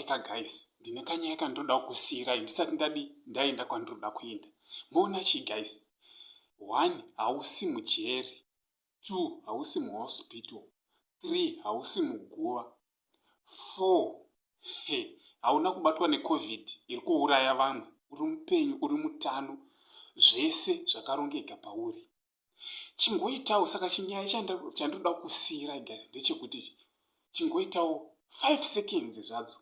kanyayaka guys, ndine kanyayaka ndoda kusira ndisati ndaenda kwandoda kuenda. Muona chi guys? 1 hausi mujeri, 2 hausi muhospital, 3 hausi muguva, 4 hauna kubatwa necovid iri kuuraya vanhu, uri mupenyu, uri mutano, zvese zvakarongeka pauri. Chingoitawo saka chinyaya chandoda kusira guys ndechekuti chingoitawo 5 seconds zvadzo,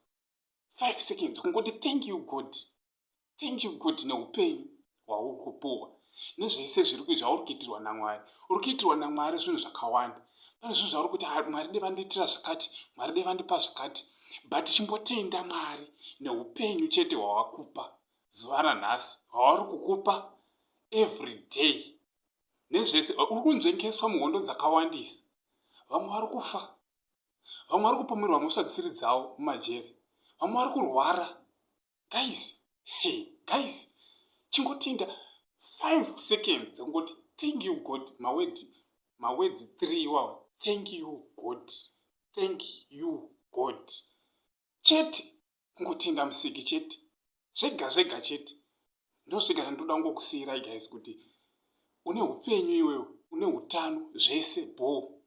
5 seconds kungoti thank you god neupenyu hwauri kupuhwa nezvese zvauri kuitirwa naMwari. Uri kuitirwa naMwari zvinhu zvakawanda. Pane zvinhu zvauri kuti Mwari dai vandiitira zvakati, Mwari dai vandipa zvakati, but chimbotenda Mwari neupenyu chete hwawakupa zuva ranhasi, hwauri kukupa every day. Nezvese uri kunzvengeswa muhondo dzakawandisa. Vamwe vari kufa, vamwe vari kupomerwa mhosva dzisiri dzavo mumajeri, vamwe vari kurwara. Guys, chingotenda 5 seconds ungoti thank you god, mawords 3 iwawa, thank you god chete, kungotenda musiki chete, zvega chete. Ndozvega zvandoda kungokusiyirai guys, kuti une upenyu iwewe, une utano, zvese bho.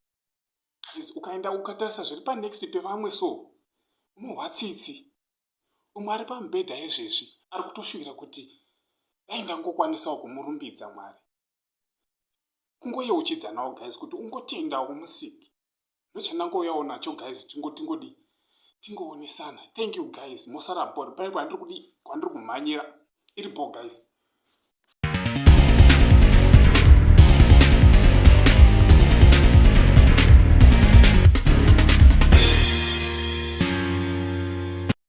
Guys, ukaenda ukatarisa zviri panext pevamwe so unohwa tsitsi. Umwe ari pamubhedha izvezvi ari kutoshuvira kuti dai ndangokwanisawo kumurumbidza Mwari. Kungoyeuchidzanawo guys kuti ungotendawo musiki. Ndochandangouyawo nacho guys, tingoonesana. Thank you guys, mosara bhori. Pane kwandiri kumhanyira iri bho guys.